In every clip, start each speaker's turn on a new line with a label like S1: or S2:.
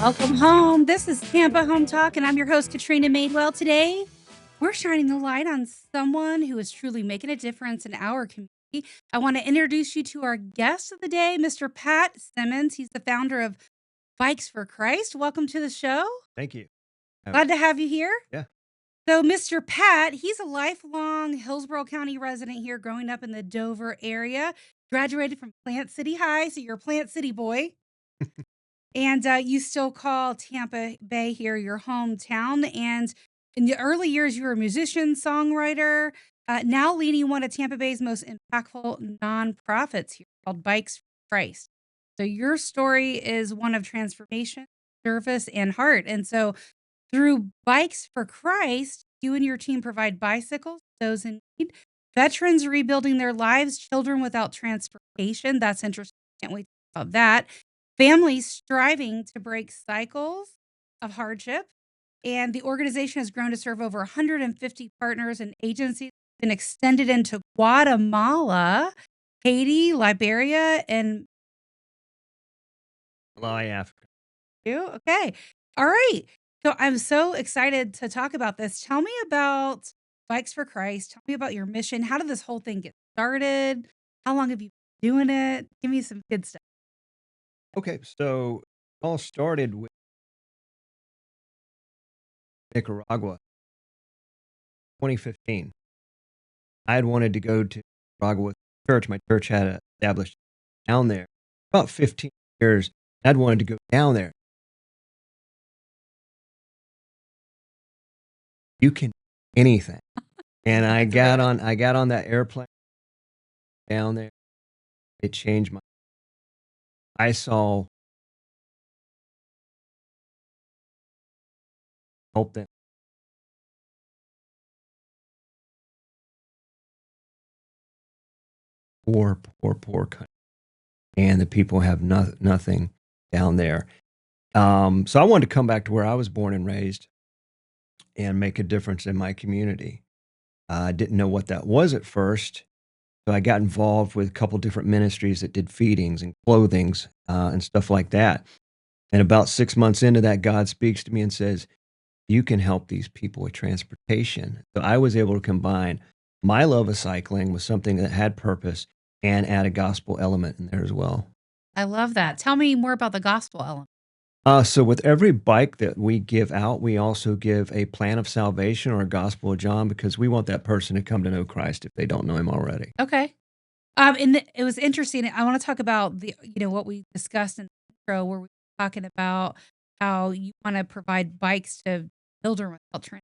S1: Welcome home. This is Tampa Home Talk, and I'm your host, Katrina Madewell. Today, we're shining the light on someone who is truly making a difference in our community. I want to introduce you to our guest of the day, Mr. Pat Simmons. He's the founder of Bikes for Christ. Welcome to the show.
S2: Thank you.
S1: Glad to have you here.
S2: Yeah.
S1: So, Mr. Pat, he's a lifelong Hillsborough County resident here, growing up in the Dover area. Graduated from Plant City High, so you're a Plant City boy. And you still call Tampa Bay here your hometown. And in the early years, you were a musician, songwriter, now leading one of Tampa Bay's most impactful nonprofits here called Bikes for Christ. So your story is one of transformation, service, and heart. And so through Bikes for Christ, you and your team provide bicycles to those in need, veterans rebuilding their lives, children without transportation. That's interesting. Can't wait to talk about that. Families striving to break cycles of hardship. And the organization has grown to serve over 150 partners and agencies and extended into Guatemala, Haiti, Liberia, and
S2: Malawi, Africa.
S1: you. Okay. All right. So I'm so excited to talk about this. Tell me about Bikes for Christ. Tell me about your mission. How did this whole thing get started? How long have you been doing it? Give me some good stuff.
S2: Okay, so it all started with Nicaragua, 2015. I had wanted to go to Nicaragua with church. My church had established down there about 15 years. I'd wanted to go down there. You can do anything. And I got on that airplane down there. It changed my I saw help them. Poor country. And the people have nothing down there. So I wanted to come back to where I was born and raised and make a difference in my community. I didn't know what that was at first, so I got involved with a couple different ministries that did feedings and clothings and stuff like that. And about 6 months into that, God speaks to me and says, "You can help these people with transportation." So I was able to combine my love of cycling with something that had purpose and add a gospel element in there as well.
S1: I love that. Tell me more about the gospel element.
S2: So with every bike that we give out, we also give a plan of salvation or a gospel of John because we want that person to come to know Christ if they don't know him already.
S1: Okay. It was interesting. I want to talk about what we discussed in the intro, where we were talking about how you want to provide bikes to children without transit.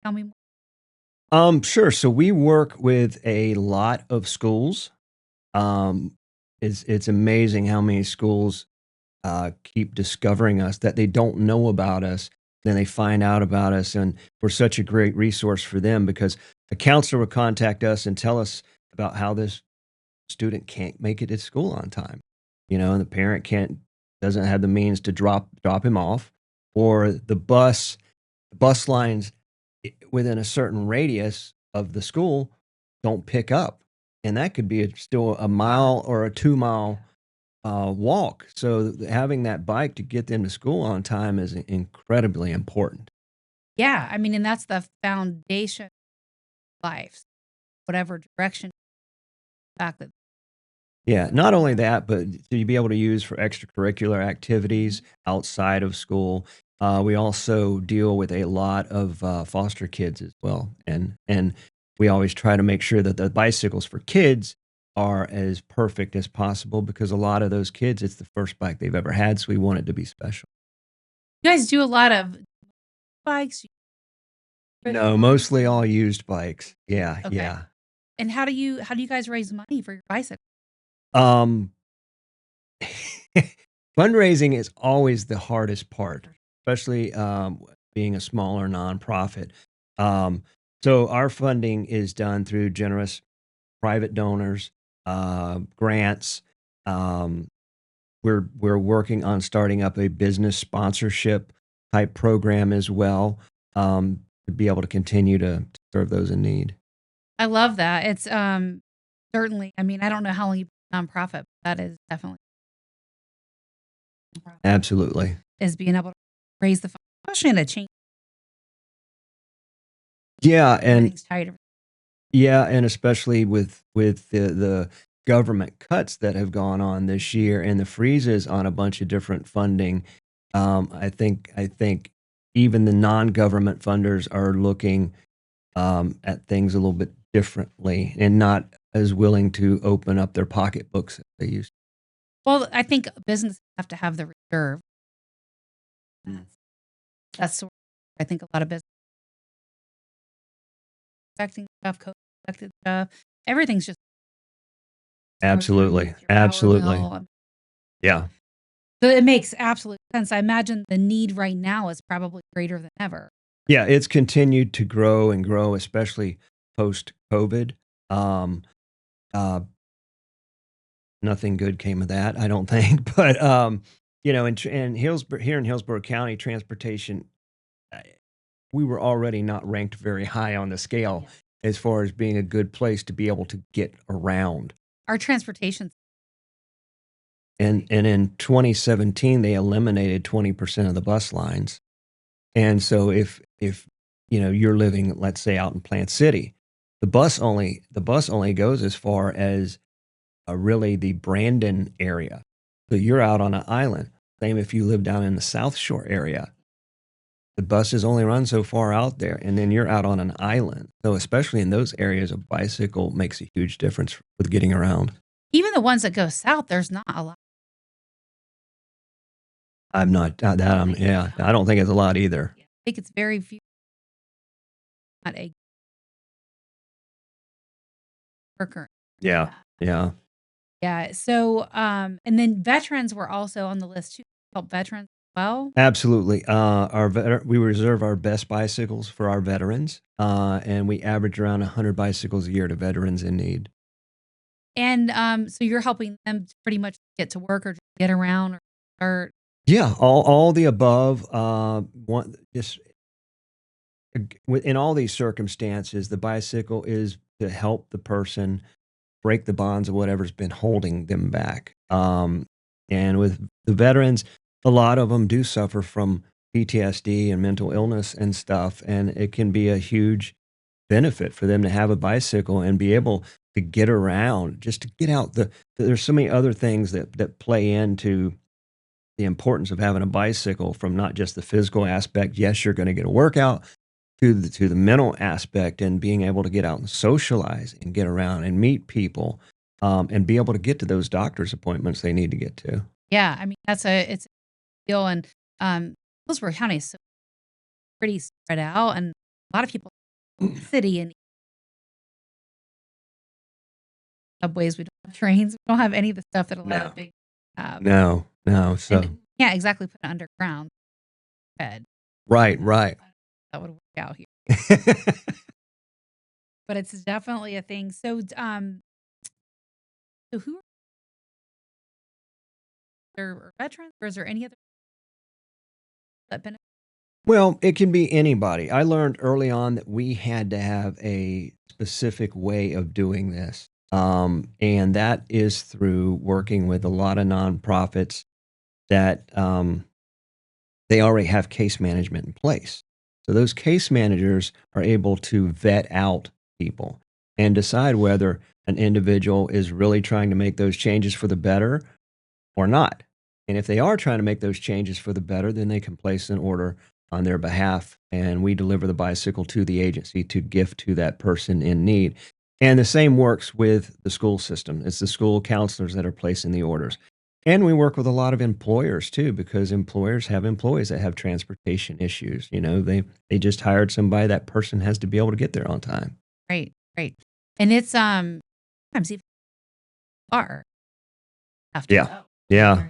S1: Tell me more.
S2: Sure. So we work with a lot of schools. Um, it's amazing how many schools keep discovering us that they don't know about us. Then they find out about us, and we're such a great resource for them because a counselor will contact us and tell us about how this student can't make it to school on time, and the parent doesn't have the means to drop him off, or the bus lines within a certain radius of the school don't pick up, and that could be still a mile or a 2 mile walk. So having that bike to get them to school on time is incredibly important.
S1: Yeah, I mean, and that's the foundation of life, whatever direction back that.
S2: Yeah, not only that, but to be able to use for extracurricular activities outside of school. We also deal with a lot of foster kids as well, and we always try to make sure that the bicycles for kids are as perfect as possible because a lot of those kids, it's the first bike they've ever had, so we want it to be special.
S1: You guys do a lot of bikes.
S2: No, mostly all used bikes. Yeah,
S1: Okay.
S2: yeah.
S1: And how do you guys raise money for your bicycle?
S2: Um, Fundraising is always the hardest part, especially being a smaller nonprofit. Um, so our funding is done through generous private donors, grants. Um, we're working on starting up a business sponsorship type program as well to be able to continue to serve those in need.
S1: I love that. It's certainly. I mean, I don't know how long you've been a nonprofit, but that is definitely.
S2: Absolutely.
S1: is being able to raise the fund, especially in a change.
S2: Yeah, and
S1: Everything's tight.
S2: yeah, and especially with the government cuts that have gone on this year and the freezes on a bunch of different funding, I think even the non-government funders are looking at things a little bit differently and not as willing to open up their pocketbooks as they used
S1: Well, I think businesses have to have the reserve.
S2: to. Mm.
S1: That's sort of, I think a lot of business affecting stuff, COVID affected stuff. Everything's just
S2: Absolutely,
S1: your power
S2: absolutely.
S1: bill.
S2: Yeah,
S1: So it makes absolute sense. I imagine the need right now is probably greater than ever.
S2: yeah. It's continued to grow and grow, especially post COVID. Um, uh, Nothing good came of that, I don't think. But in Hillsborough, here in Hillsborough County, transportation, uh, we were already not ranked very high on the scale as far as being a good place to be able to get around.
S1: Our transportation,
S2: And in 2017, they eliminated 20% of the bus lines. And so if you're living, let's say, out in Plant City, the bus only goes as far as really the Brandon area. So you're out on an island. Same if you live down in the South Shore area. The buses only run so far out there, and then you're out on an island. So especially in those areas, a bicycle makes a huge difference with getting around.
S1: even the ones that go south, there's not a lot.
S2: I'm not that I'm yeah. I don't think it's a lot either.
S1: I think it's very few. Not a worker.
S2: Yeah, yeah.
S1: Yeah. So, and then veterans were also on the list too. Help veterans as well.
S2: Absolutely. We reserve our best bicycles for our veterans, and we average around 100 bicycles a year to veterans in need.
S1: And so you're helping them to pretty much get to work or just get around or start.
S2: Yeah, all the above. One just in all these circumstances, the bicycle is to help the person break the bonds of whatever's been holding them back. And with the veterans, a lot of them do suffer from PTSD and mental illness and stuff, and it can be a huge benefit for them to have a bicycle and be able to get around, just to get out. There's so many other things that play into the importance of having a bicycle, from not just the physical aspect. Yes, you're going to get a workout, to the mental aspect and being able to get out and socialize and get around and meet people, and be able to get to those doctor's appointments they need to get to.
S1: Yeah. I mean, it's a deal. And Hillsborough County is so pretty spread out. And a lot of people in the city and subways, we don't have trains. We don't have any of the stuff that a lot
S2: No,
S1: of big have.
S2: no, no. So
S1: And can't exactly put it underground bed.
S2: right, right.
S1: That would work out here. But it's definitely a thing. So who are veterans, or is there any other that benefit?
S2: Well, it can be anybody. I learned early on that we had to have a specific way of doing this. And that is through working with a lot of nonprofits that they already have case management in place. So those case managers are able to vet out people and decide whether an individual is really trying to make those changes for the better or not. And if they are trying to make those changes for the better, then they can place an order on their behalf, and we deliver the bicycle to the agency to gift to that person in need. And the same works with the school system. It's the school counselors that are placing the orders. And we work with a lot of employers too, because employers have employees that have transportation issues. They just hired somebody. That person has to be able to get there on time.
S1: Right, right. And it's sometimes even far after.
S2: Yeah. Yeah.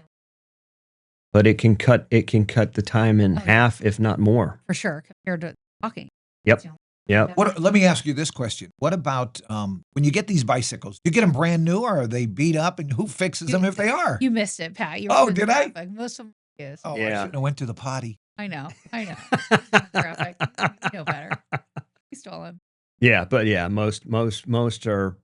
S2: But it can cut the time in half, if not more.
S1: For sure, compared to walking.
S2: Yep. Yep.
S3: Let me ask you this question. What about when you get these bicycles? Do you get them brand new, or are they beat up, and who fixes them if they are?
S1: You missed it, Pat. You
S3: Oh,
S1: were in
S3: did I?
S1: traffic. Most of them, yes.
S3: Oh, I
S2: Yeah.
S3: shouldn't have went to the potty.
S1: I know. Traffic. You know better. You stole them.
S2: Yeah, but yeah, most are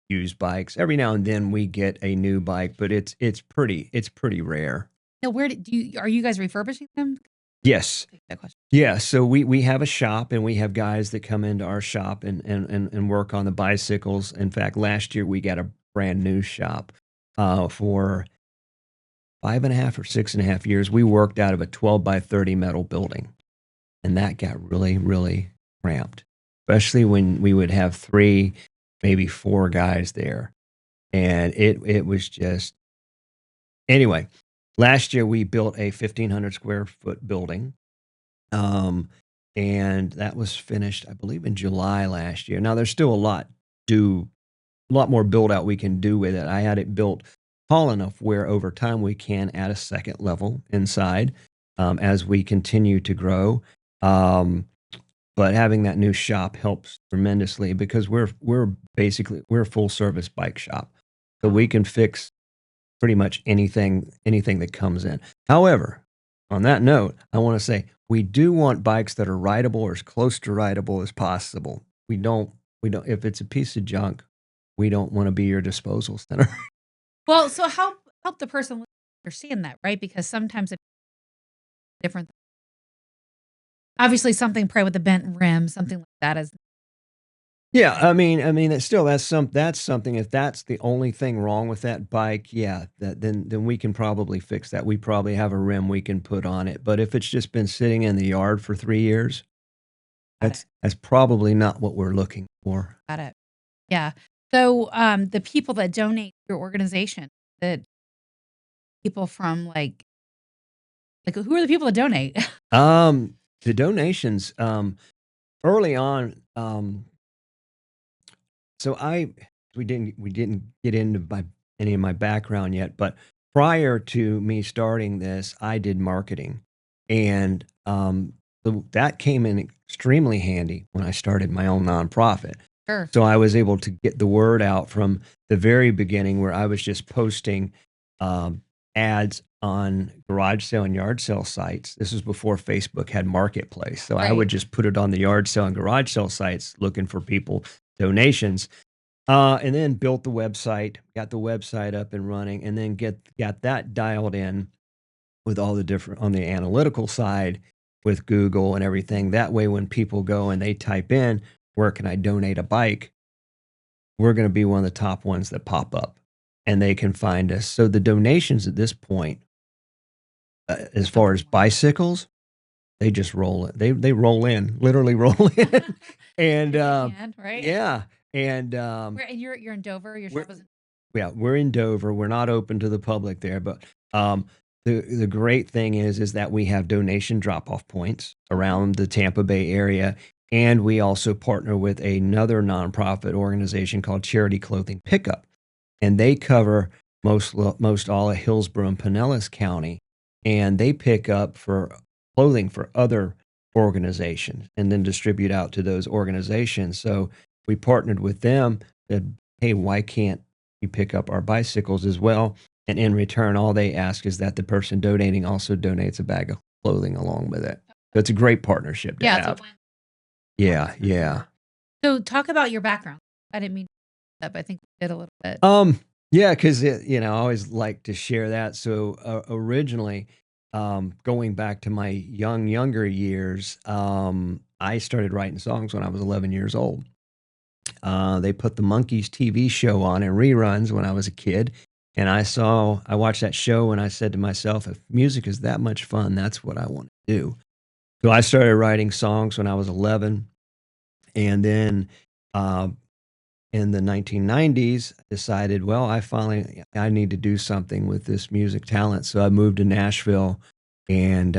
S2: used bikes. Every now and then we get a new bike, but it's pretty rare.
S1: Now, where did are you guys refurbishing them?
S2: Yes.
S1: Take that question.
S2: Yeah, so we have a shop, and we have guys that come into our shop and work on the bicycles. In fact, last year we got a brand new shop for 5.5 or 6.5 years. We worked out of a 12 by 30 metal building, and that got really, really cramped, especially when we would have 3, maybe 4 guys there. And it was just anyway. Last year we built a 1,500 square foot building, um, and that was finished, I believe, in July last year. Now there's still a lot more build out we can do with it. I had it built tall enough where over time we can add a second level inside as we continue to grow. Um, but having that new shop helps tremendously because we're a full service bike shop, so we can fix pretty much anything that comes in. However, on that note, I want to say we do want bikes that are rideable or as close to rideable as possible. We don't if it's a piece of junk, we don't want to be your disposal center.
S1: Well, so help the person understand that, right? Because sometimes it's different. Obviously, something probably with a bent rim, something like that is
S2: Yeah, I mean, that's something. If that's the only thing wrong with that bike, yeah, then we can probably fix that. We probably have a rim we can put on it. But if it's just been sitting in the yard for 3 years,
S1: got it.
S2: that's probably not what we're looking for.
S1: Got it. Yeah. So, the people that donate to your organization, that people from who are the people that donate?
S2: The donations, early on, so we didn't get into any of my background yet, but prior to me starting this, I did marketing, and that came in extremely handy when I started my own nonprofit.
S1: Sure.
S2: So I was able to get the word out from the very beginning, where I was just posting um, ads on garage sale and yard sale sites. This was before Facebook had Marketplace, so I
S1: Right.
S2: would just put it on the yard sale and garage sale sites, looking for people donations. And then built the website, got the website up and running, and then got that dialed in with all the different on the analytical side with Google and everything. That way, when people go and they type in, "Where can I donate a bike?" we're going to be one of the top ones that pop up, and they can find us. So the donations at this point, as far as bicycles, they just roll it. They roll in, literally roll in, and
S1: They can, right?
S2: yeah, and
S1: And you're in Dover. Your
S2: we're
S1: shop is in
S2: yeah, we're in Dover. We're not open to the public there, but the great thing is that we have donation drop off points around the Tampa Bay area, and we also partner with another nonprofit organization called Charity Clothing Pickup, and they cover most all of Hillsborough and Pinellas County, and they pick up for clothing for other organizations and then distribute out to those organizations. So we partnered with them. Said, hey, why can't you pick up our bicycles as well? And in return, all they ask is that the person donating also donates a bag of clothing along with it. So it's a great partnership to
S1: yeah, it's a
S2: have.
S1: win.
S2: Yeah, yeah.
S1: So talk about your background. I didn't mean to do that, but I think we did a little bit.
S2: Yeah, because I always like to share that. So originally, going back to my younger years, I started writing songs when I was 11 years old. They put the Monkees TV show on in reruns when I was a kid, and I watched that show, and I said to myself, if music is that much fun, that's what I want to do. So I started writing songs when I was 11, and then uh, in the 1990s, I decided, well, I need to do something with this music talent. So I moved to Nashville and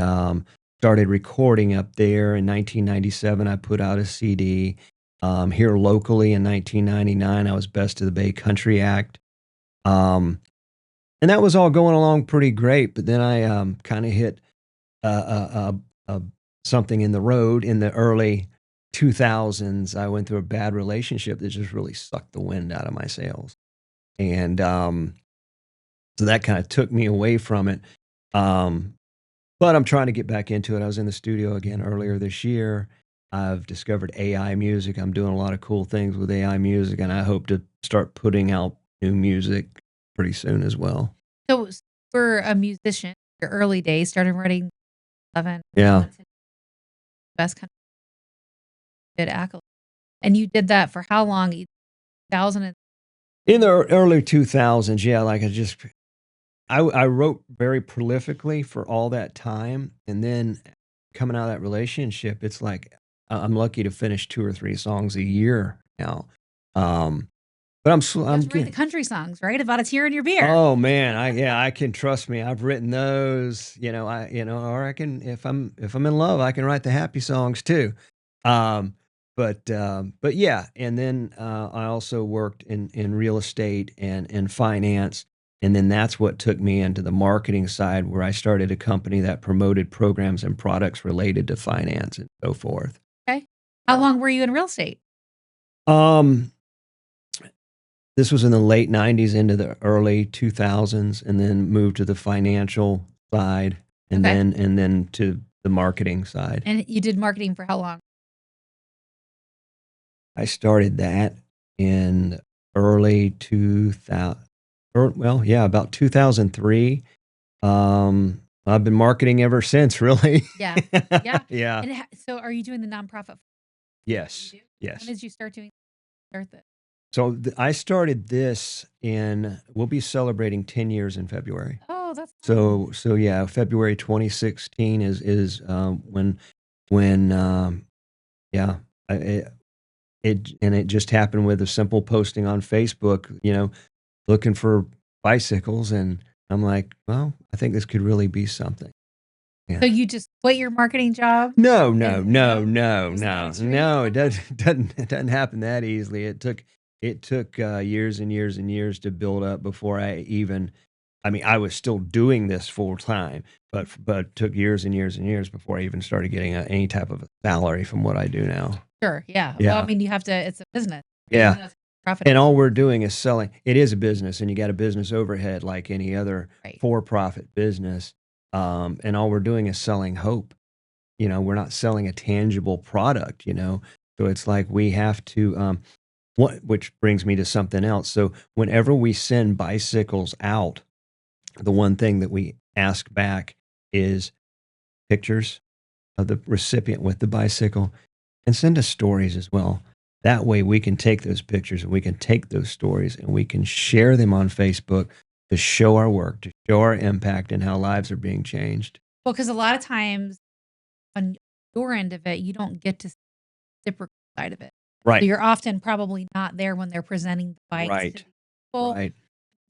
S2: started recording up there. In 1997, I put out a CD. Here locally in 1999, I was Best of the Bay Country Act. Um, and that was all going along pretty great. But then I kind of hit something in the road in the early 2000s. I went through a bad relationship that just really sucked the wind out of my sails. And so that kind of took me away from it. Um, but I'm trying to get back into it. I was in the studio again earlier this year. I've discovered AI music. I'm doing a lot of cool things with AI music, and I hope to start putting out new music pretty soon as well.
S1: So we're a musician. your early days, started writing 11,
S2: Yeah.
S1: went to best country, good accolade. And you did that for how long? 2000 and
S2: In the early 2000s, yeah, like I wrote very prolifically for all that time, and then coming out of that relationship, it's like I'm lucky to finish 2 or 3 songs a year now. Um, but
S1: you
S2: I'm
S1: have to write the
S2: getting.
S1: country songs, right? About a tear in your beer.
S2: Oh man, I can trust me. I've written those, or I can if I'm in love, I can write the happy songs too. Um, but yeah, and then I also worked in real estate and in finance, and then that's what took me into the marketing side, where I started a company that promoted programs and products related to finance and so forth.
S1: Okay. How long were you in real estate?
S2: Um, This was in the late 90s into the early 2000s, and then moved to the financial side, and
S1: Okay.
S2: then to the marketing side.
S1: And you did marketing for how long?
S2: I started that in early 2000, well, yeah, about 2003. I've been marketing ever since, really.
S1: Yeah. Yeah.
S2: Yeah.
S1: And so are you doing the nonprofit?
S2: Yes.
S1: You do? When
S2: Yes.
S1: did you start this?
S2: So I started this we'll be celebrating 10 years in February.
S1: Oh, that's
S2: So yeah, February 2016 is when yeah, it just happened with a simple posting on Facebook, looking for bicycles, and I'm like, well, I think this could really be something. Yeah.
S1: so you just quit your marketing job?
S2: No,
S1: And was that experience
S2: no. It
S1: helpful?
S2: doesn't happen that easily. It took years and years and years to build up before I even. I mean, I was still doing this full time, but it took years and years and years before I even started getting any type of a salary from what I do now.
S1: Sure. Yeah. Well, I
S2: Yeah,
S1: mean, you have to, it's a business.
S2: yeah.
S1: Even though it's profit.
S2: And all we're doing is selling. It is a business, and you got a business overhead like any other
S1: Right.
S2: for-profit business. And all we're doing is selling hope. We're not selling a tangible product. So it's like we have to. Which brings me to something else. So whenever we send bicycles out, the one thing that we ask back is pictures of the recipient with the bicycle, and send us stories as well. That way we can take those pictures and we can take those stories and we can share them on Facebook to show our work, to show our impact and how lives are being changed.
S1: Well, because a lot of times on your end of it, you don't get to see the reciprocal side of it. So
S2: Right.
S1: you're often probably not there when they're presenting the bikes to
S2: Right.
S1: these people.
S2: Right.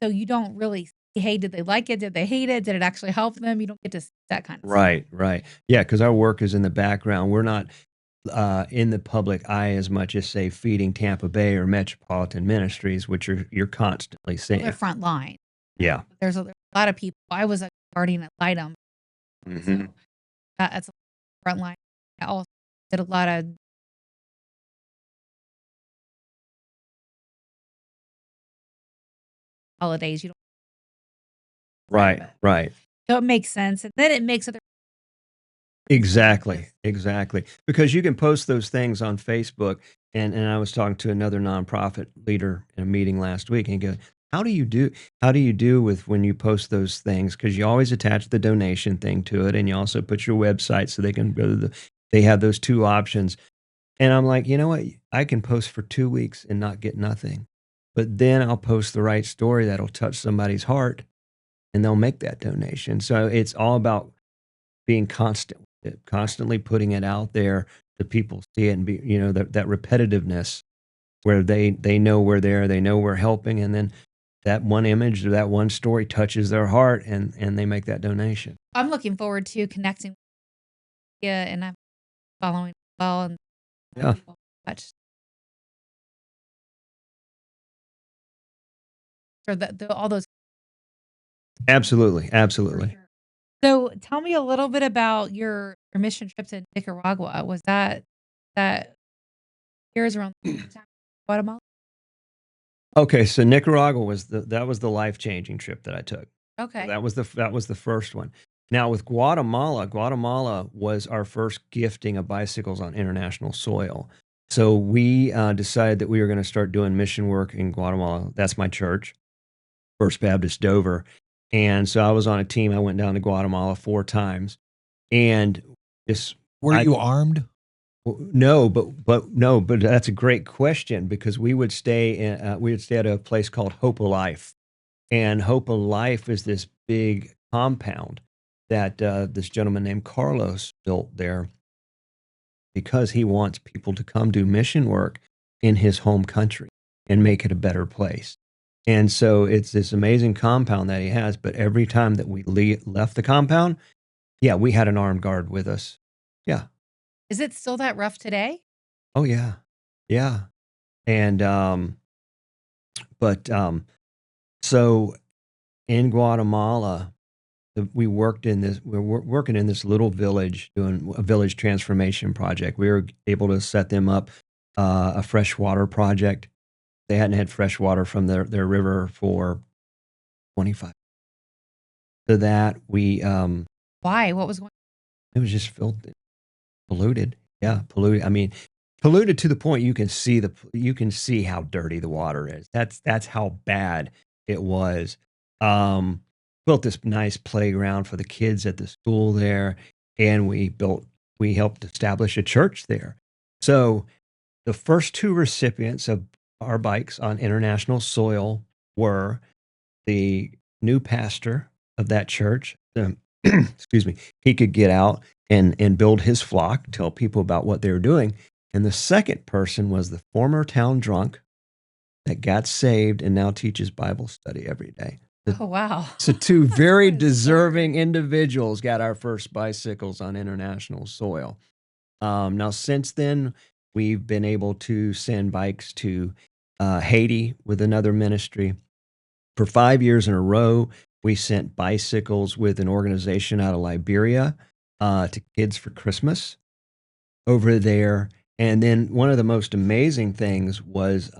S1: So you don't really see, hey, did they like it? Did they hate it? Did it actually help them? You don't get to see that kind of stuff.
S2: Right. Right. Yeah, because our work is in the background. We're not in the public eye as much as, say, feeding Tampa Bay or Metropolitan Ministries, which you're constantly
S1: Well,
S2: seeing.
S1: they're front line.
S2: Yeah.
S1: There's a lot of people. I was a guardian at Lightem.
S2: Hmm.
S1: So that's a front line. I also did a lot of holidays. You don't
S2: Right.
S1: it.
S2: Right.
S1: So it makes sense. And then it makes other
S2: Exactly, exactly. Because you can post those things on Facebook, and I was talking to another nonprofit leader in a meeting last week, and he goes, how do you do with when you post those things? Because you always attach the donation thing to it, and you also put your website so they can go to they have those two options. And I'm like, you know what? I can post for 2 weeks and not get nothing. But then I'll post the right story that'll touch somebody's heart, and they'll make that donation. So it's all about being constantly putting it out there so people see it, and be, that repetitiveness where they know we're there, they know we're helping, and then that one image or that one story touches their heart, and they make that donation.
S1: I'm looking forward to connecting with you, and I'm following well and
S2: Yeah,
S1: much for all those.
S2: absolutely,
S1: For
S2: absolutely.
S1: sure. So tell me a little bit about your mission trip to Nicaragua. Was that years around the same time Guatemala?
S2: Okay, so Nicaragua was the life-changing trip that I took. So
S1: Okay.
S2: that was the first one. Now with Guatemala was our first gifting of bicycles on international soil. So we decided that we were going to start doing mission work in Guatemala. That's my church, First Baptist Dover. And so I was on a team. I went down to Guatemala 4 times, and this
S3: Were
S2: I
S3: you armed?
S2: no, but that's a great question because we would stay at a place called Hope of Life, and Hope of Life is this big compound that this gentleman named Carlos built there because he wants people to come do mission work in his home country and make it a better place. And so it's this amazing compound that he has. But every time that we left the compound, yeah, we had an armed guard with us. Yeah.
S1: Is it still that rough today?
S2: Oh, yeah. Yeah. And, but, so in Guatemala, we were working in this little village doing a village transformation project. We were able to set them up a freshwater project. They hadn't had fresh water from their river for 25. So that
S1: Why? What was going
S2: it was just filthy, polluted. Yeah, polluted. I mean, polluted to the point you can see how dirty the water is. That's how bad it was. Um, Built this nice playground for the kids at the school there, and we helped establish a church there. So the first 2 recipients of our bikes on international soil were the new pastor of that church. Excuse me. He could get out and build his flock, tell people about what they were doing. And the second person was the former town drunk that got saved and now teaches Bible study every day.
S1: Oh, wow.
S2: So 2
S1: That's
S2: very
S1: quite a
S2: deserving
S1: story.
S2: individuals got our first bicycles on international soil. Now, since then, we've been able to send bikes to Haiti with another ministry. For 5 years in a row, we sent bicycles with an organization out of Liberia to kids for Christmas over there. And then one of the most amazing things was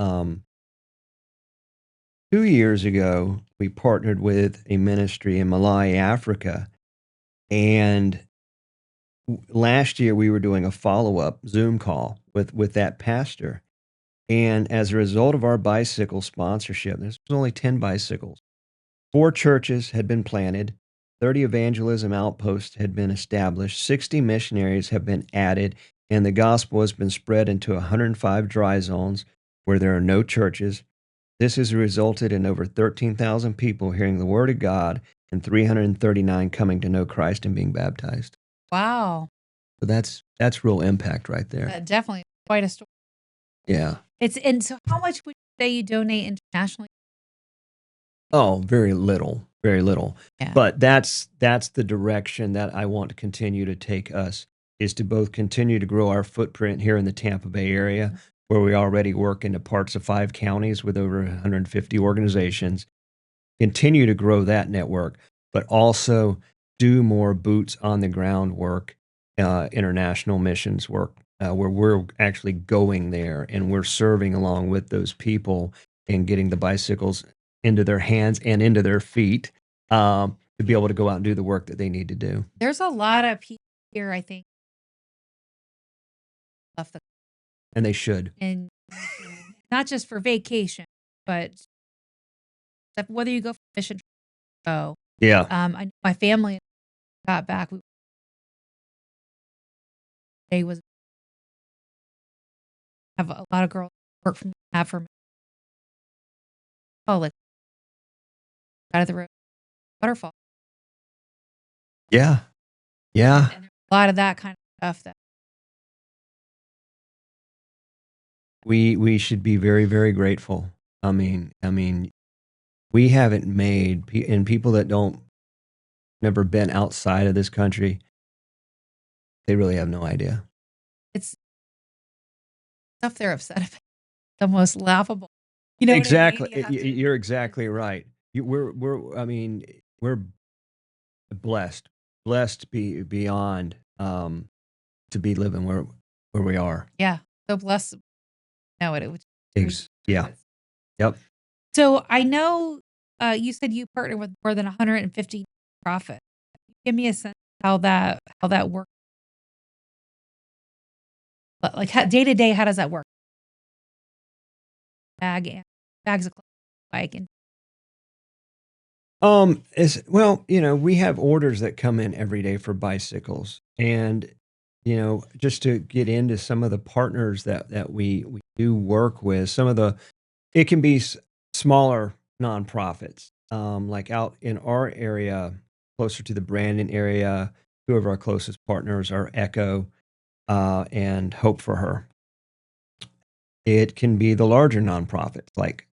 S2: 2 years ago, we partnered with a ministry in Malawi, Africa. And last year, we were doing a follow up Zoom call with that pastor. And as a result of our bicycle sponsorship, there's only 10 bicycles. 4 churches had been planted, 30 evangelism outposts had been established, 60 missionaries have been added, and the gospel has been spread into 105 dry zones where there are no churches. This has resulted in over 13,000 people hearing the word of God and 339 coming to know Christ and being baptized.
S1: Wow.
S2: So that's real impact right there.
S1: Definitely quite a story.
S2: Yeah.
S1: And so how much would you say you donate internationally?
S2: Oh, very little, very little.
S1: Yeah.
S2: But that's the direction that I want to continue to take us, is to both continue to grow our footprint here in the Tampa Bay area, where we already work into parts of 5 counties with over 150 organizations, continue to grow that network, but also do more boots on the ground work, international missions work, where we're actually going there and we're serving along with those people and getting the bicycles into their hands and into their feet, to be able to go out and do the work that they need to do.
S1: There's a lot of people here, I think, left the
S2: And they should.
S1: and not just for vacation, but whether you go for mission trip or go.
S2: Yeah.
S1: I know my family got back. They was have a lot of girls work from have for like out of the road waterfall.
S2: Yeah. Yeah.
S1: And a lot of that kind of stuff that
S2: We should be very, very grateful. I mean, we haven't made and people that don't never been outside of this country, they really have no idea.
S1: it's stuff they're upset about. The most laughable. You know what I mean?
S2: Exactly.
S1: You have to-
S2: You're exactly right. I mean, we're blessed beyond to be living where we are.
S1: Yeah. So blessed. Know it. It was
S2: Yeah. Yep.
S1: So I know you said you partner with more than 150 profit. Give me a sense of how that works. But like day to day, how does that work? Bags of clothes, bike and
S2: As well, we have orders that come in every day for bicycles, and just to get into some of the partners that we do work with, it can be smaller nonprofits, like out in our area, closer to the Brandon area. Two of our closest partners are Echo and Hope for Her. It can be the larger nonprofits like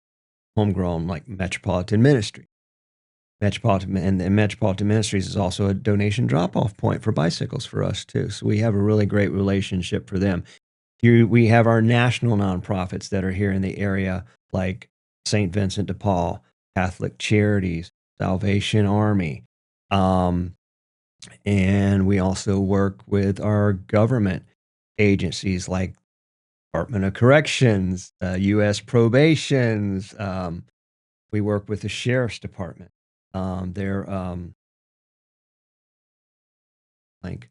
S2: homegrown, like Metropolitan Ministry. Metropolitan Ministries is also a donation drop-off point for bicycles for us too. So we have a really great relationship for them. Here we have our national nonprofits that are here in the area, like St. Vincent de Paul, Catholic Charities, Salvation Army, um, and we also work with our government agencies like Department of Corrections, U.S. Probations. We work with the Sheriff's Department. They're like,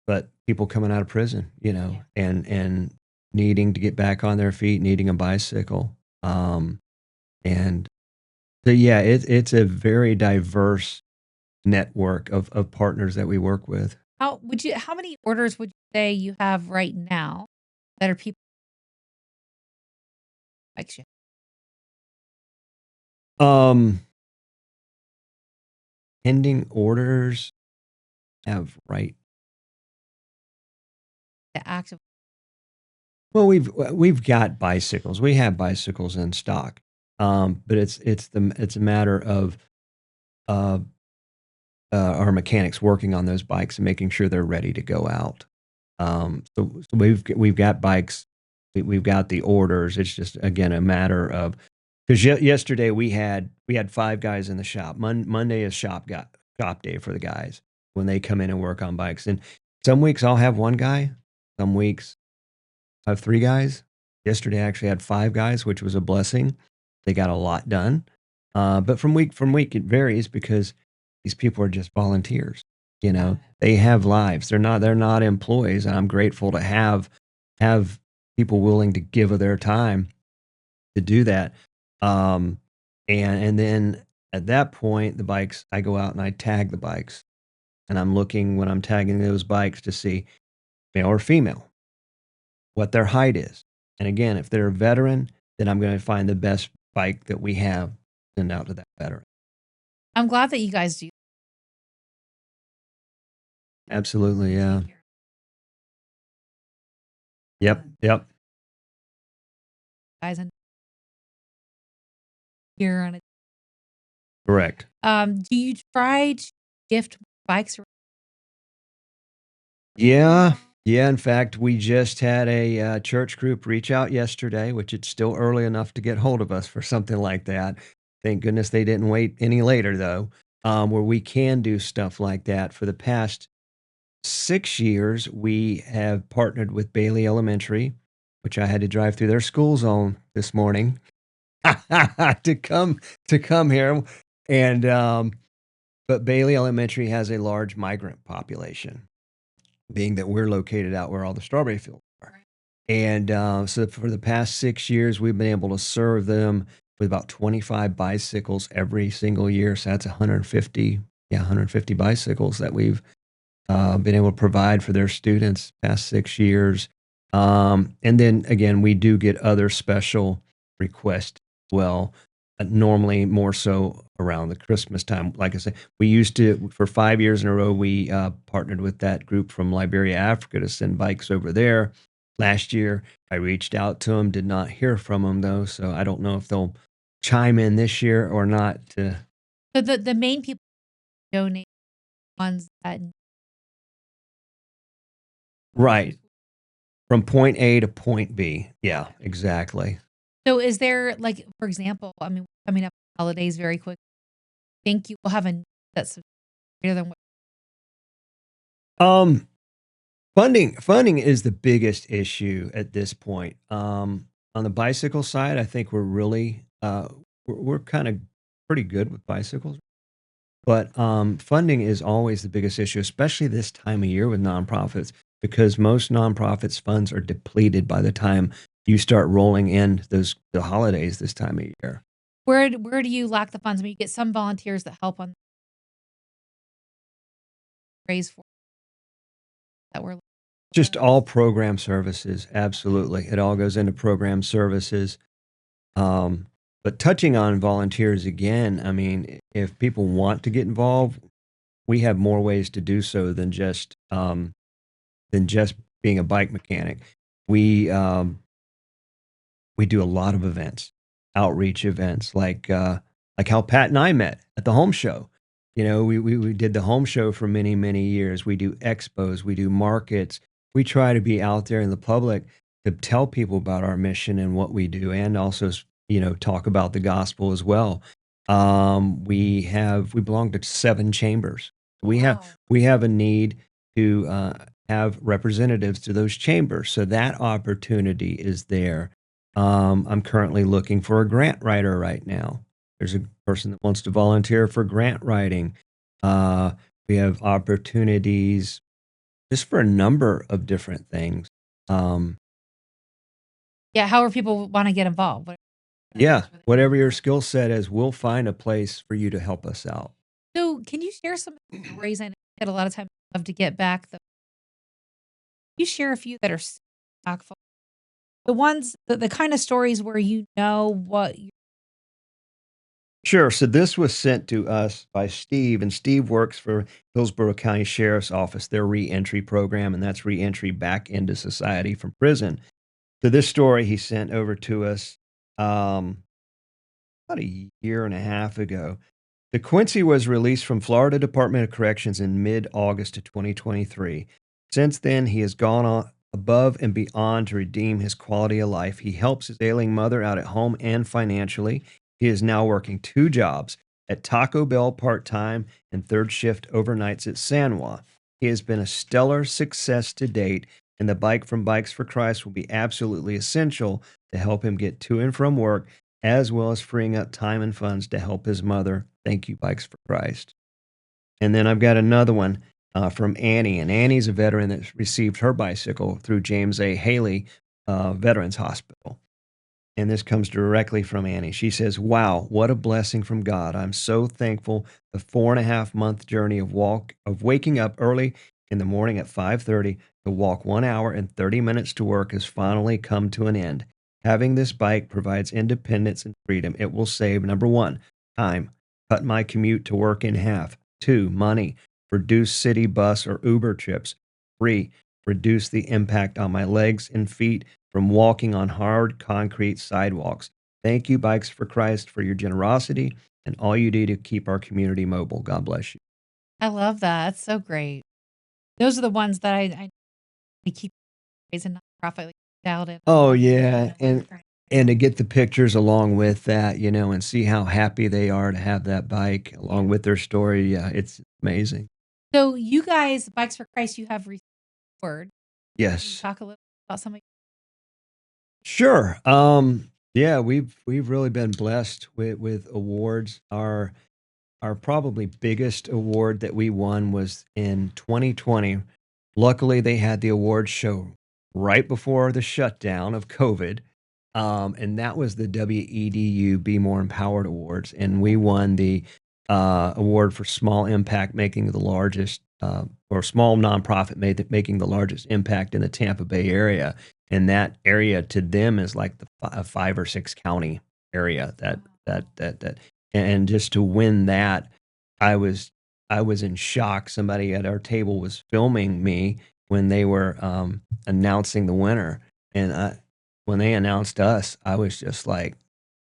S2: but people coming out of prison,
S1: Yeah.
S2: and needing to get back on their feet, needing a bicycle. And so, yeah, it's a very diverse network of partners that we work with.
S1: How many orders would you say you have right now that are people like you
S2: Um, Pending orders have right.
S1: to active?
S2: Well, we've got bicycles. We have bicycles in stock, but it's a matter of uh, our mechanics working on those bikes and making sure they're ready to go out. So we've got bikes, we've got the orders. It's just again a matter of because yesterday we had 5 guys in the shop. Monday is shop day for the guys when they come in and work on bikes. And some weeks I'll have 1 guy. Some weeks I have 3 guys. Yesterday I actually had 5 guys, which was a blessing. They got a lot done. But from week it varies because these people are just volunteers.
S1: Yeah.
S2: They have lives. They're not employees. And I'm grateful to have people willing to give of their time to do that. Um, and then at that point, the bikes, I go out and I tag the bikes, and I'm looking when I'm tagging those bikes to see male or female, what their height is. And again, if they're a veteran, then I'm going to find the best bike that we have, send out to that veteran.
S1: I'm glad that you guys do
S2: Absolutely, yeah.
S1: take care
S2: Yep, yep.
S1: guys and here on it.
S2: Correct.
S1: Do you try to gift bikes?
S2: Yeah, yeah. In fact, we just had a church group reach out yesterday, which it's still early enough to get hold of us for something like that. Thank goodness they didn't wait any later, though, where we can do stuff like that. For the past 6 years, we have partnered with Bailey Elementary, which I had to drive through their school zone this morning to come here, and but Bailey Elementary has a large migrant population, being that we're located out where all the strawberry fields are.
S1: Right.
S2: And so for the past 6 years, we've been able to serve them with about 25 bicycles every single year. So that's 150, yeah, 150 bicycles that we've been able to provide for their students past 6 years. And then again, we do get other special requests as well. Normally more so around the Christmas time. Like I said, we used to, for 5 years in a row, we partnered with that group from Liberia, Africa to send bikes over there. Last year, I reached out to them, did not hear from them though. So I don't know if they'll chime in this year or not.
S1: So the main people donate ones that
S2: Right. From point A to point B. Yeah, exactly.
S1: So is there like, for example, I mean, coming up on holidays very quick, think you will have a that's greater than what
S2: Um, funding is the biggest issue at this point. On the bicycle side, I think we're really we're kind of pretty good with bicycles, but funding is always the biggest issue, especially this time of year with nonprofits, because most nonprofits' funds are depleted by the time you start rolling in the holidays this time of year.
S4: Where do you lack the funds? I mean, you get some volunteers that help on raise for that we're
S2: Just all program services, absolutely. It all goes into program services. Um, but touching on volunteers again, I mean, if people want to get involved, we have more ways to do so than just being a bike mechanic. We we do a lot of events, outreach events, like how Pat and I met at the home show. You know, we did the home show for many, many years. We do expos, we do markets. We try to be out there in the public to tell people about our mission and what we do, and also, talk about the gospel as well. We belong to 7 chambers. We have
S4: Wow.
S2: we have a need to have representatives to those chambers, so that opportunity is there. I'm currently looking for a grant writer right now. There's a person that wants to volunteer for grant writing. Uh, we have opportunities just for a number of different things. Um,
S4: Yeah, however people wanna get involved. What
S2: yeah,
S4: that's really
S2: whatever your skill set is, we'll find a place for you to help us out.
S4: So, can you share some stories? I know you said a lot of times you love to get back the you share a few that are impactful? The ones the kind of stories where you know what you
S2: Sure. So this was sent to us by Steve, and Steve works for Hillsborough County Sheriff's Office, their reentry program, and that's reentry back into society from prison. So this story he sent over to us um, about a year and a half ago. The Quincy was released from Florida Department of Corrections in mid-August of 2023. Since then, he has gone on above and beyond to redeem his quality of life. He helps his ailing mother out at home and financially. He is now working 2 jobs at Taco Bell part-time and third shift overnights at San Juan. He has been a stellar success to date, and the bike from Bikes for Christ will be absolutely essential to help him get to and from work, as well as freeing up time and funds to help his mother. Thank you, Bikes for Christ. And then I've got another one from Annie, and Annie's a veteran that received her bicycle through James A. Haley Veterans Hospital. And this comes directly from Annie. She says, "Wow, what a blessing from God! I'm so thankful. The 4.5 month journey of waking up early in the morning at 5:30 to walk 1 hour and 30 minutes to work has finally come to an end. Having this bike provides independence and freedom. It will save number one, time, cut my commute to work in half. 2, money, reduce city bus or Uber trips. 3, reduce the impact on my legs and feet from walking on hard concrete sidewalks. Thank you, Bikes for Christ, for your generosity and all you do to keep our community mobile. God bless you."
S4: I love that. That's so great. Those are the ones that I keep raising nonprofit like out in
S2: Oh
S4: Katrina
S2: yeah,
S4: and like
S2: and to get the pictures along with that, and see how happy they are to have that bike along with their story. Yeah, it's amazing.
S4: So you guys, Bikes for Christ, you have received word. Can you
S2: Yes.
S4: talk a little about some of
S2: Sure. Yeah, we've really been blessed with awards. Our probably biggest award that we won was in 2020. Luckily, they had the awards show right before the shutdown of COVID, and that was the WEDU Be More Empowered Awards, and we won the award for small impact, making the largest, or small nonprofit making the largest impact in the Tampa Bay area. And that area to them is like the 5 or 6 county area that and just to win that, I was I was in shock. Somebody at our table was filming me when they were announcing the winner, and when they announced us, I was just like,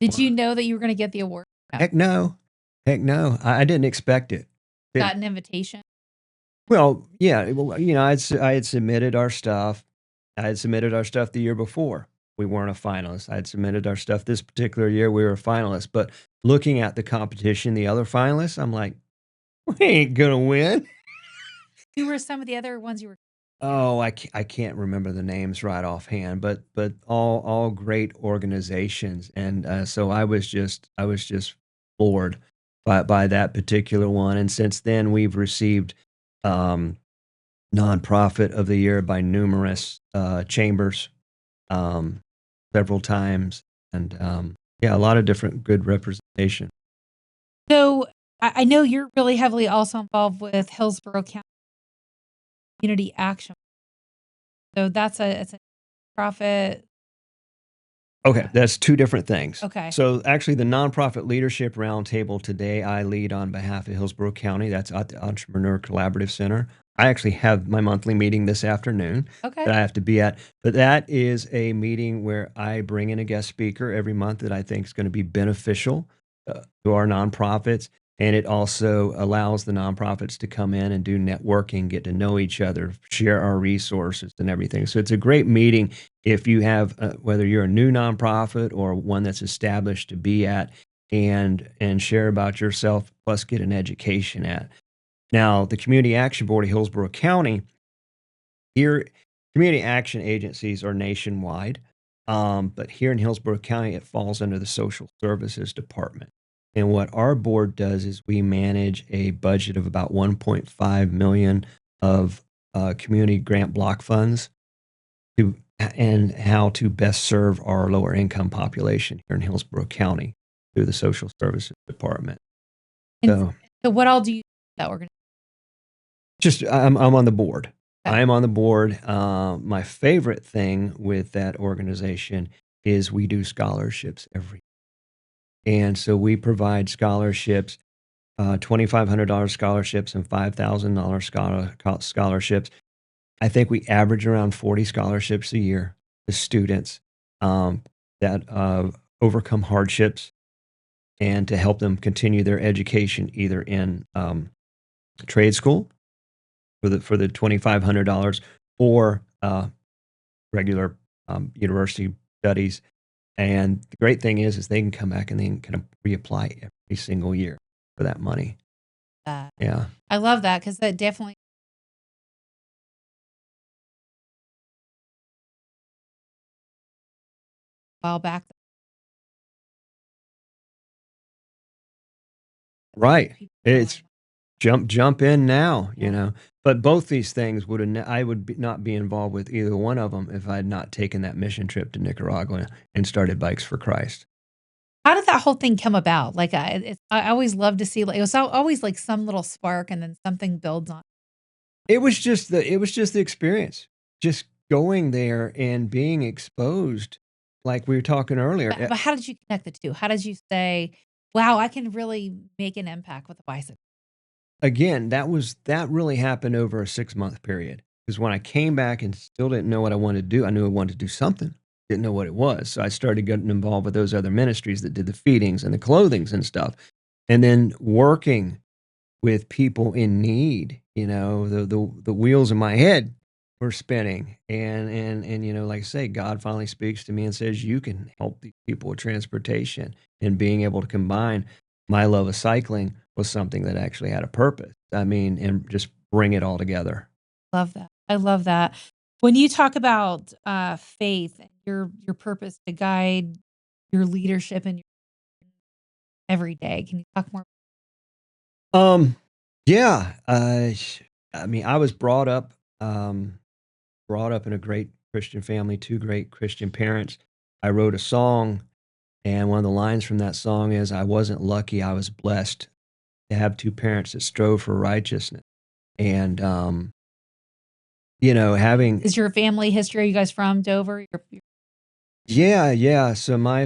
S4: Did you
S2: "What?
S4: know that you were gonna get the award? No.
S2: Heck no, heck no! I didn't expect it." It
S4: Got an invitation?
S2: Well, yeah, well, I had submitted our stuff. I had submitted our stuff the year before. We weren't a finalist. I had submitted our stuff this particular year. We were a finalist. But looking at the competition, the other finalists, I'm like, we ain't gonna win.
S4: Who were some of the other ones you were yeah.
S2: Oh, I can't remember the names right offhand, but all great organizations, and so I was just floored by that particular one. And since then, we've received um, nonprofit of the year by numerous chambers, um, several times, and yeah, a lot of different good representatives. organization.
S4: So I know you're really heavily also involved with Hillsborough County Community Action. So it's a profit.
S2: Okay, that's two different things.
S4: Okay.
S2: So actually, the nonprofit leadership roundtable today, I lead on behalf of Hillsborough County. That's at the Entrepreneur Collaborative Center. I actually have my monthly meeting this afternoon
S4: Okay.
S2: that I have to be at. But that is a meeting where I bring in a guest speaker every month that I think is going to be beneficial to our nonprofits. And it also allows the nonprofits to come in and do networking, get to know each other, share our resources and everything. So it's a great meeting if you have, whether you're a new nonprofit or one that's established, to be at and share about yourself, plus get an education at. Now, the Community Action Board of Hillsborough County, here, community action agencies are nationwide, but here in Hillsborough County, it falls under the Social Services Department. And what our board does is we manage a budget of about 1.5 million of community grant block funds to and how to best serve our lower income population here in Hillsborough County through the Social Services Department.
S4: And
S2: So
S4: so what all do you do with that organization?
S2: just I'm on the board.
S4: Okay.
S2: I am on the board. My favorite thing with that organization is we do scholarships every, and so we provide scholarships, $2,500 scholarships and $5,000 scholarships. I think we average around 40 scholarships a year to students that overcome hardships and to help them continue their education either in trade school for the $2,500 or regular university studies. And the great thing is they can come back and they can kind of reapply every single year for that money. Yeah.
S4: I love that because that definitely a while back.
S2: Right.
S4: People
S2: It's jump in now,
S4: Yeah.
S2: But both these things I would not be involved with either one of them if I had not taken that mission trip to Nicaragua and started Bikes for Christ.
S4: How did that whole thing come about? Like, I always love to see, like, it was always like some little spark and then something builds on.
S2: It was just the experience, just going there and being exposed, like we were talking earlier.
S4: But how did you connect the two? How did you say, wow, I can really make an impact with a bicycle?
S2: Again, that really happened over a 6-month period. Because when I came back and still didn't know what I wanted to do, I knew I wanted to do something. Didn't know what it was. So I started getting involved with those other ministries that did the feedings and the clothings and stuff. And then working with people in need, the wheels in my head were spinning. And like I say, God finally speaks to me and says, you can help these people with transportation, and being able to combine my love of cycling was something that actually had a purpose. I mean, and just bring it all together.
S4: Love that. I love that. When you talk about faith and your purpose to guide your leadership and your every day, can you talk more?
S2: Yeah. I mean, I was brought up in a great Christian family, two great Christian parents. I wrote a song, and one of the lines from that song is, I wasn't lucky, I was blessed to have two parents that strove for righteousness. And, having,
S4: Is your family history? Are you guys from Dover?
S2: yeah, yeah. So my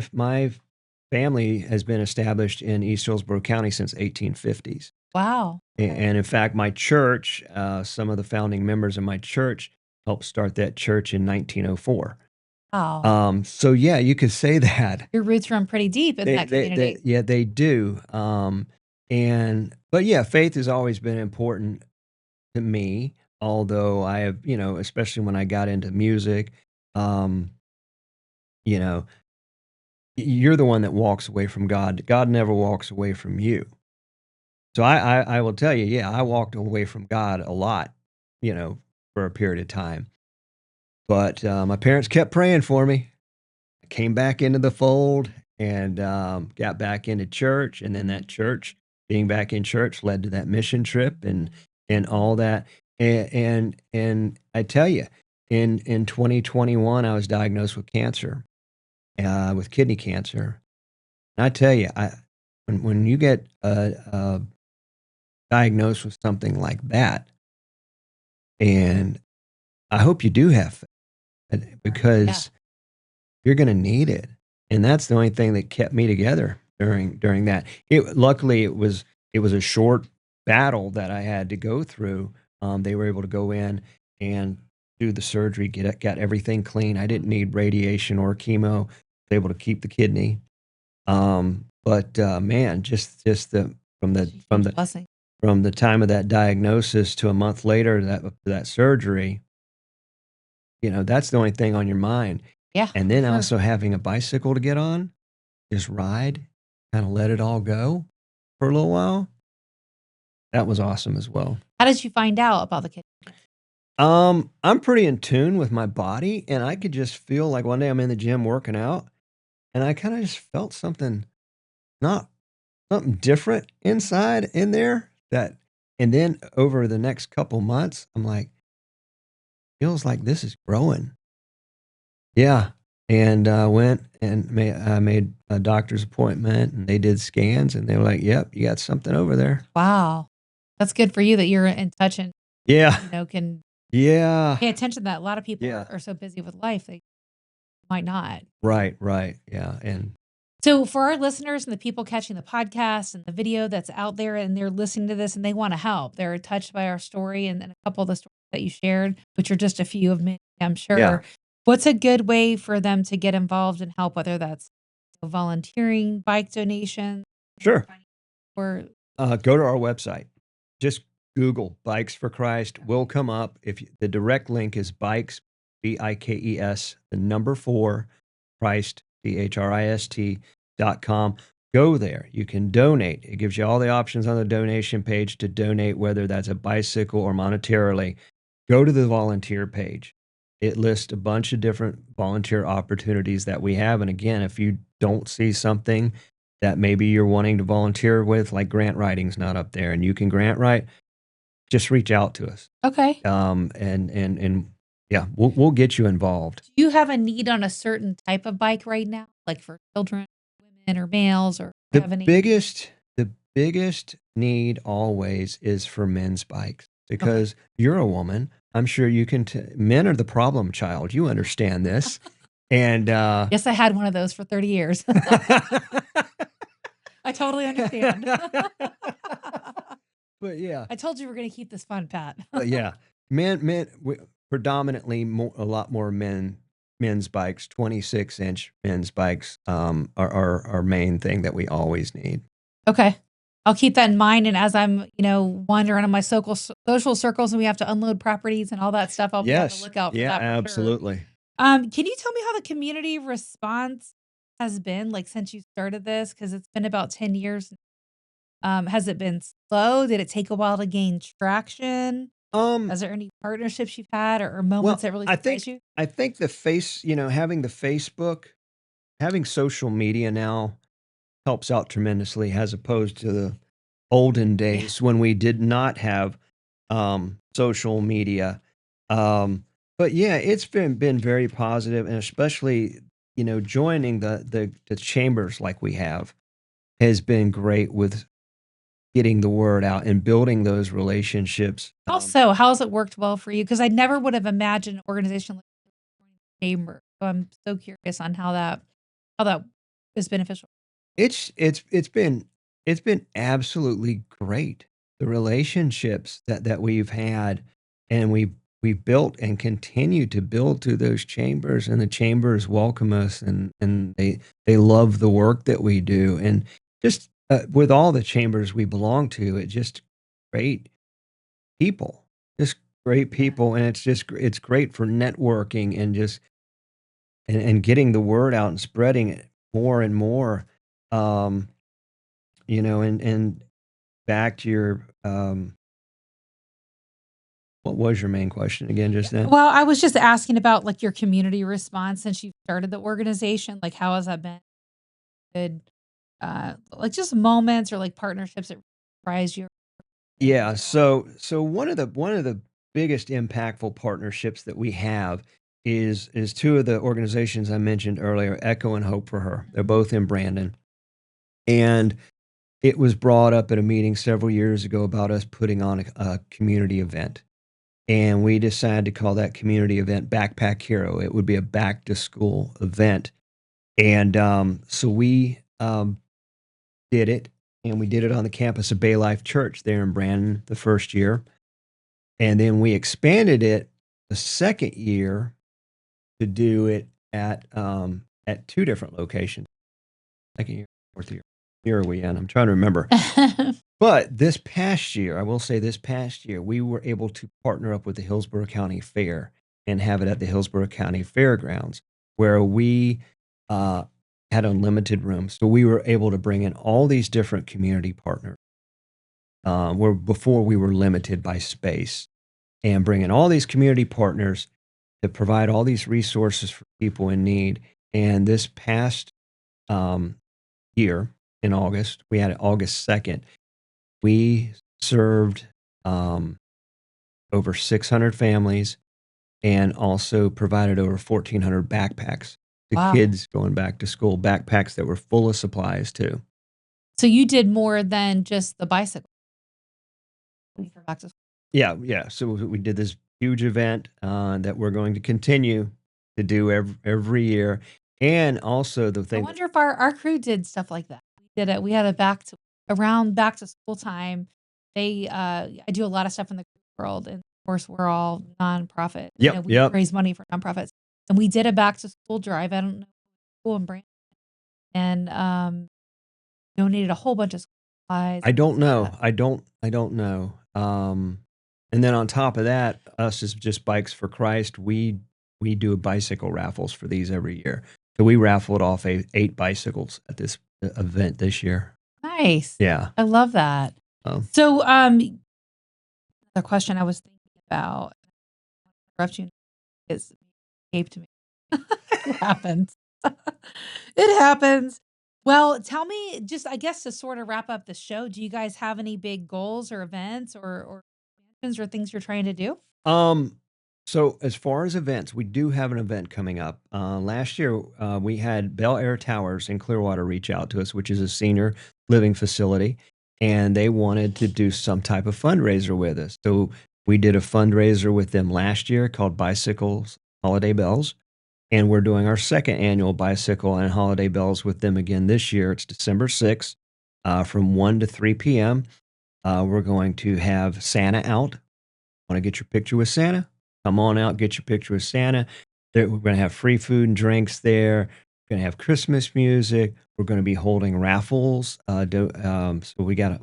S2: family has been established in East Hillsborough County since 1850s.
S4: Wow.
S2: And in fact, my church, some of the founding members of my church helped start that church in 1904.
S4: Wow.
S2: So yeah, you could say that.
S4: Your roots run pretty deep in that community.
S2: Yeah, they do. But yeah, faith has always been important to me. Although I have, especially when I got into music, um, you know, you're the one that walks away from God. God never walks away from you. So I will tell you, yeah, I walked away from God a lot, for a period of time. But my parents kept praying for me. I came back into the fold and got back into church, and then that church, being back in church, led to that mission trip and all that. And I tell you, in 2021, I was diagnosed with cancer, with kidney cancer. And I tell you, when you get diagnosed with something like that, and I hope you do have faith
S4: Yeah.
S2: because you're going to need it, and that's the only thing that kept me together during that. Luckily it was a short battle that I had to go through. They were able to go in and do the surgery, got everything clean. I didn't need radiation or chemo. Was able to keep the kidney. But man, just the from the
S4: It's a
S2: from
S4: huge
S2: the
S4: blessing.
S2: from the time of that diagnosis to a month later, that surgery, that's the only thing on your mind.
S4: Yeah,
S2: And
S4: for
S2: then
S4: sure.
S2: also having a bicycle to get on, just ride, kind of let it all go for a little while. That was awesome as well.
S4: How did you find out about the kidney cancer?
S2: I'm pretty in tune with my body, and I could just feel like one day I'm in the gym working out, and I kind of just felt not something different inside in there and then over the next couple months, I'm like, feels like this is growing. Yeah. And went and made a doctor's appointment, and they did scans, and they were like, "Yep, you got something over there."
S4: Wow. That's good for you that you're in touch and,
S2: Yeah.
S4: can
S2: Yeah.
S4: pay attention to that. A lot of people
S2: Yeah.
S4: are so busy with life, they might not.
S2: Right, right. Yeah. And
S4: So for our listeners and the people catching the podcast and the video that's out there and they're listening to this and they want to help, they're touched by our story and a couple of the stories that you shared, which are just a few of many, I'm
S2: yeah,
S4: sure. What's a good way for them to get involved and help, whether that's volunteering, bike donations,
S2: sure.
S4: or
S2: Go to our website. Just Google Bikes for Christ. Will come up. The direct link is bikes, BIKES, the number 4, Christ, CHRIST.com. Go there. You can donate. It gives you all the options on the donation page to donate, whether that's a bicycle or monetarily. Go to the volunteer page. It lists a bunch of different volunteer opportunities that we have. And again, if you don't see something that maybe you're wanting to volunteer with, like grant writing's not up there, and you can grant write, just reach out to us.
S4: okay.
S2: And yeah, we'll get you involved.
S4: Do you have a need on a certain type of bike right now, like for children, women, or males, or
S2: The
S4: have any?
S2: biggest need always is for men's bikes
S4: Okay.
S2: because you're a woman. I'm sure you can. Men are the problem child. You understand this, and
S4: Yes, I had one of those for 30 years. I totally understand.
S2: but yeah,
S4: I told you we're going to keep this fun, Pat.
S2: but yeah, predominantly a lot more men's bikes, 26-inch men's bikes, are our main thing that we always need.
S4: Okay. I'll keep that in mind. And as I'm, wandering on my social circles and we have to unload properties and all that stuff, I'll be on the
S2: Yes,
S4: lookout for
S2: yeah,
S4: that for sure.
S2: absolutely.
S4: Can you tell me how the community response has been like since you started this? Because it's been about 10 years. Has it been slow? Did it take a while to gain traction?
S2: Um,
S4: Is there any partnerships you've had or moments
S2: well,
S4: that really
S2: I
S4: surprised
S2: think
S4: you?
S2: I think having the Facebook, having social media now helps out tremendously as opposed to the olden
S4: Yeah.
S2: days when we did not have social media. But yeah, it's been very positive, and especially joining the chambers like we have has been great with getting the word out and building those relationships.
S4: Also, how has it worked well for you? Because I never would have imagined an organization like the chamber. So I'm so curious on how that is beneficial.
S2: It's been absolutely great. The relationships that we've had, and we've built and continue to build through those chambers, and the chambers welcome us, and they love the work that we do, and just with all the chambers we belong to, it just great people, just great people, and it's great for networking and just and getting the word out and spreading it more and more. Um, and back to your what was your main question again just then?
S4: Well, I was just asking about like your community response since you started the organization. Like, how has that been? Good, like just moments or like partnerships that surprised you.
S2: Yeah, so one of the biggest impactful partnerships that we have is two of the organizations I mentioned earlier, Echo and Hope for Her. They're both in Brandon. And it was brought up at a meeting several years ago about us putting on a community event. And we decided to call that community event Backpack Hero. It would be a back to school event. And so we did it, and we did it on the campus of Bay Life Church there in Brandon the first year. And then we expanded it the second year to do it at two different locations. Second year, fourth year are we in? I'm trying to remember. But this past year, I will say this past year, we were able to partner up with the Hillsborough County Fair and have it at the Hillsborough County Fairgrounds, where we had unlimited rooms. So we were able to bring in all these different community partners. Where before we were limited by space, and bring in all these community partners to provide all these resources for people in need. And this past year in August, we had it August 2nd. We served over 600 families and also provided over 1,400 backpacks to
S4: Wow.
S2: kids going back to school, backpacks that were full of supplies too.
S4: So you did more than just the bicycle for back to school.
S2: Yeah. So we did this huge event that we're going to continue to do every year. And also the
S4: I
S2: thing,
S4: wonder if our crew did stuff like that. We did it. We had around back to school time. I do a lot of stuff in the crew world, and of course we're all nonprofit.
S2: Yep,
S4: We
S2: yep.
S4: raise money for nonprofits, and we did a back to school drive. I don't know, school in Brandon, and donated a whole bunch of supplies.
S2: I don't
S4: and things like
S2: know.
S4: that.
S2: I don't know. And then on top of that, us as just Bikes for Christ, we do bicycle raffles for these every year. So we raffled off 8 bicycles at this event this year.
S4: Nice.
S2: Yeah.
S4: I love that. So, another question I was thinking about, interrupt you, is escaped me. It happens. It happens. Well, tell me, just I guess to sort of wrap up the show, do you guys have any big goals or events or expansions or things you're trying to do?
S2: So as far as events, we do have an event coming up. Last year, we had Bel Air Towers in Clearwater reach out to us, which is a senior living facility, and they wanted to do some type of fundraiser with us. So we did a fundraiser with them last year called Bicycles Holiday Bells, and we're doing our second annual Bicycle and Holiday Bells with them again this year. It's December 6th from 1 to 3 p.m. We're going to have Santa out. Want to get your picture with Santa? Come on out, get your picture with Santa. We're going to have free food and drinks there. We're going to have Christmas music. We're going to be holding raffles. So we got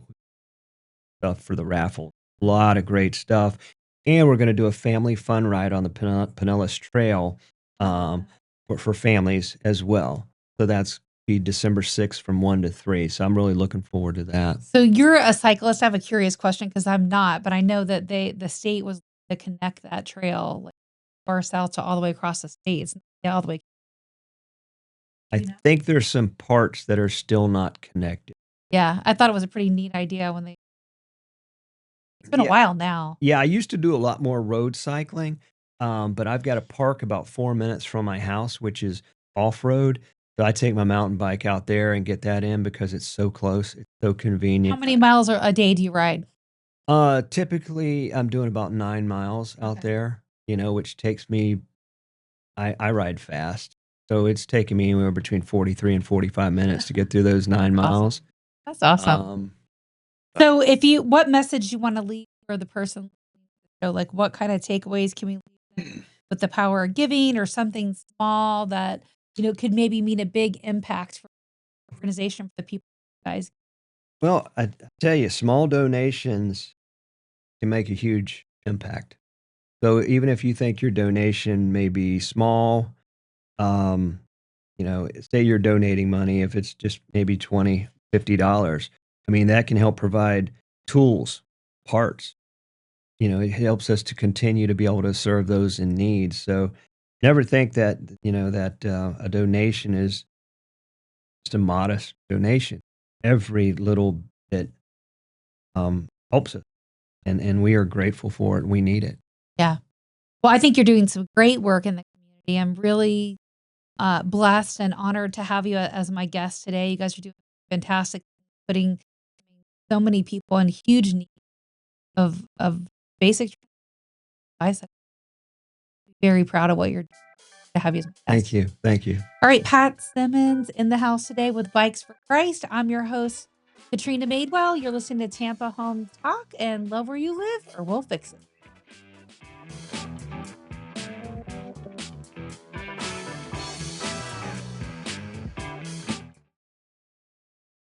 S2: stuff for the raffle. A lot of great stuff. And we're going to do a family fun ride on the Pinellas Trail for families as well. So that's be December 6th from 1 to 3. So I'm really looking forward to that.
S4: So you're a cyclist. I have a curious question because I'm not, but I know that the state was to connect that trail like far south to all the way across the state. It's not all the way.
S2: I think there's some parts that are still not connected.
S4: Yeah, I thought it was a pretty neat idea when it's been a while now.
S2: Yeah, I used to do a lot more road cycling, but I've got a park about 4 minutes from my house, which is off-road. So I take my mountain bike out there and get that in because it's so close. It's so convenient.
S4: How many miles a day do you ride?
S2: Typically, I'm doing about 9 miles out there, which takes me, I ride fast. So it's taking me anywhere between 43 and 45 minutes to get through those 9 miles.
S4: That's awesome. So what message do you want to leave for the person? Like what kind of takeaways can we leave with the power of giving or something small that, could maybe mean a big impact for the organization for the people guys?
S2: Well, I tell you, small donations can make a huge impact. So even if you think your donation may be small, say you're donating money, if it's just maybe $20, $50, I mean, that can help provide tools, parts. It helps us to continue to be able to serve those in need. So never think that, a donation is just a modest donation. Every little bit helps us. And we are grateful for it. We need it.
S4: Yeah. Well, I think you're doing some great work in the community. I'm really blessed and honored to have you as my guest today. You guys are doing fantastic, putting so many people in huge need of basic bicycles. Very proud of what you're doing to have you as my guest.
S2: Thank you. Thank you.
S4: All right, Pat Simmons in the house today with Bikes for Christ. I'm your host, Katrina Madewell. You're listening to Tampa Home Talk, and love where you live, or we'll fix it.